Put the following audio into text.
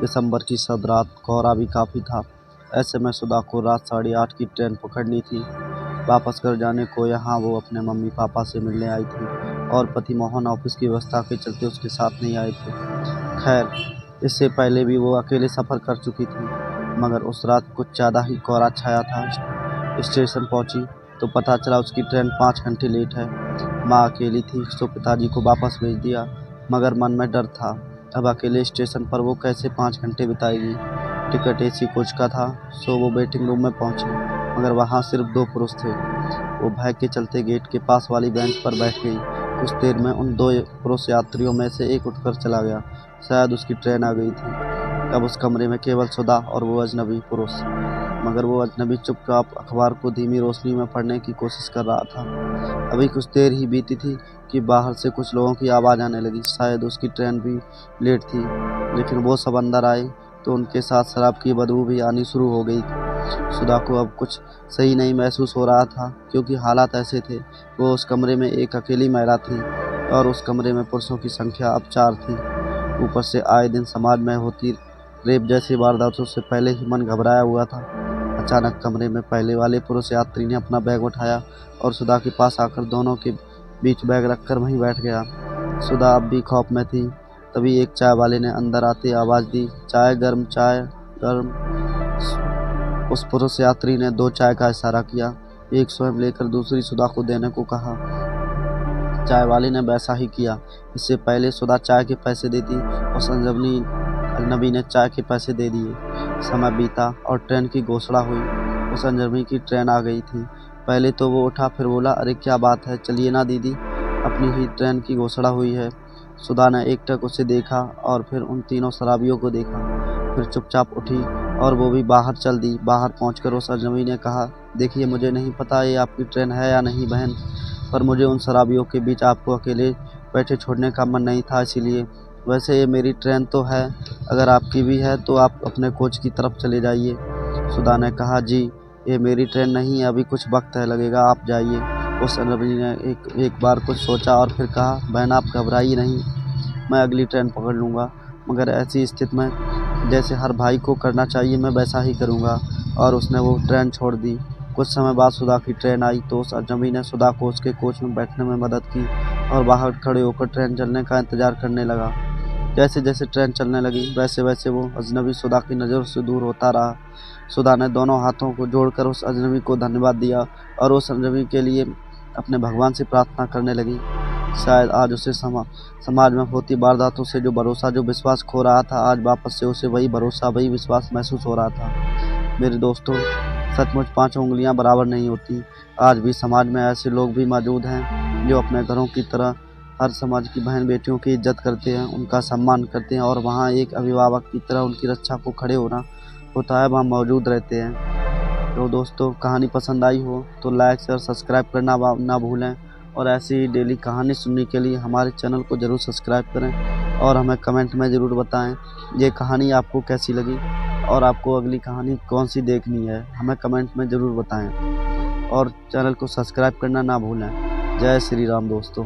दिसंबर की सब रात कोहरा भी काफ़ी था। ऐसे में सुधा को रात 8:30 की ट्रेन पकड़नी थी। वापस घर जाने को यहाँ वो अपने मम्मी पापा से मिलने आई थी और पति मोहन ऑफिस की व्यवस्था के चलते उसके साथ नहीं आए थे। खैर, इससे पहले भी वो अकेले सफ़र कर चुकी थी, मगर उस रात कुछ ज़्यादा ही कोहरा छाया था। स्टेशन पहुंची तो पता चला उसकी ट्रेन 5 घंटे लेट है। माँ अकेली थी, सो पिताजी को वापस भेज दिया, मगर मन में डर था। अब अकेले स्टेशन पर वो कैसे 5 घंटे बिताएगी। टिकट एसी कोच का था, सो वो वेटिंग रूम में पहुंची, मगर वहां सिर्फ 2 पुरुष थे। वो भय के चलते गेट के पास वाली बेंच पर बैठ गई। कुछ देर में उन 2 पुरुष यात्रियों में से एक उठकर चला गया। शायद उसकी ट्रेन आ गई थी। अब उस कमरे में केवल सुधा और वो अजनबी पुरुष, मगर वो अजनबी चुपचाप अखबार को धीमी रोशनी में पढ़ने की कोशिश कर रहा था। अभी कुछ देर ही बीती थी कि बाहर से कुछ लोगों की आवाज़ आने लगी। शायद उसकी ट्रेन भी लेट थी, लेकिन वो सब अंदर आए तो उनके साथ शराब की बदबू भी आनी शुरू हो गई थी। सुधा को अब कुछ सही नहीं महसूस हो रहा था, क्योंकि हालात ऐसे थे। वो उस कमरे में एक अकेली महिला थी और उस कमरे में पुरुषों की संख्या अब 4 थी। ऊपर से आए दिन समाज में होती रेप जैसी वारदातों से पहले ही मन घबराया हुआ था। अचानक कमरे में पहले वाले पुरुष यात्री ने अपना बैग उठाया और सुधा के पास आकर दोनों के बीच बैग रखकर वहीं बैठ गया। सुधा अब भी खौफ में थी। तभी एक चाय वाले ने अंदर आते आवाज़ दी, चाय गर्म, चाय गर्म। उस पुरुष यात्री ने 2 चाय का इशारा किया। एक स्वयं लेकर दूसरी सुधा को देने को कहा। चाय वाले ने वैसा ही किया। इससे पहले सुधा चाय के पैसे देती, उस अजनबी ने चाय के पैसे दे दिए। समय बीता और ट्रेन की घोषणा हुई। उस अजनबी की ट्रेन आ गई थी। पहले तो वो उठा, फिर बोला, अरे क्या बात है, चलिए ना दीदी, अपनी ही ट्रेन की घोषणा हुई है। सुधा ने एकटक उसे देखा और फिर उन तीनों शराबियों को देखा, फिर चुपचाप उठी और वो भी बाहर चल दी। बाहर पहुंचकर उस अजनबी ने कहा, देखिए, मुझे नहीं पता ये आपकी ट्रेन है या नहीं बहन, पर मुझे उन शराबियों के बीच आपको अकेले बैठे छोड़ने का मन नहीं था, इसीलिए। वैसे ये मेरी ट्रेन तो है, अगर आपकी भी है तो आप अपने कोच की तरफ चले जाइए। सुधा ने कहा, जी, ये मेरी ट्रेन नहीं है, अभी कुछ वक्त है, लगेगा, आप जाइए। उस अजनबी ने एक बार कुछ सोचा और फिर कहा, बहन आप घबराइए नहीं, मैं अगली ट्रेन पकड़ लूँगा, मगर ऐसी स्थिति में जैसे हर भाई को करना चाहिए मैं वैसा ही करूँगा। और उसने वो ट्रेन छोड़ दी। कुछ समय बाद सुधा की ट्रेन आई तो उस अजनबी ने सुधा को उसके कोच में बैठने में मदद की और बाहर खड़े होकर ट्रेन चलने का इंतज़ार करने लगा। जैसे जैसे ट्रेन चलने लगी वैसे वैसे वो अजनबी सुधा की नज़रों से दूर होता रहा। सुधा ने दोनों हाथों को जोड़कर उस अजनबी को धन्यवाद दिया और उस अजनबी के लिए अपने भगवान से प्रार्थना करने लगी। शायद आज उसे समाज में होती वारदातों से जो भरोसा, जो विश्वास खो रहा था, आज वापस से उसे वही भरोसा, वही विश्वास महसूस हो रहा था। मेरे दोस्तों, सचमुच 5 उँगलियां बराबर नहीं होती। आज भी समाज में ऐसे लोग भी मौजूद हैं जो अपने घरों की तरह हर समाज की बहन बेटियों की इज्जत करते हैं, उनका सम्मान करते हैं और वहाँ एक अभिभावक की तरह उनकी रक्षा को खड़े होना होता है, वहाँ मौजूद रहते हैं। तो दोस्तों, कहानी पसंद आई हो तो लाइक शेयर सब्सक्राइब करना ना भूलें और ऐसी ही डेली कहानी सुनने के लिए हमारे चैनल को ज़रूर सब्सक्राइब करें और हमें कमेंट में ज़रूर बताएं ये कहानी आपको कैसी लगी और आपको अगली कहानी कौन सी देखनी है, हमें कमेंट में ज़रूर बताएं और चैनल को सब्सक्राइब करना ना भूलें। जय श्री राम दोस्तों।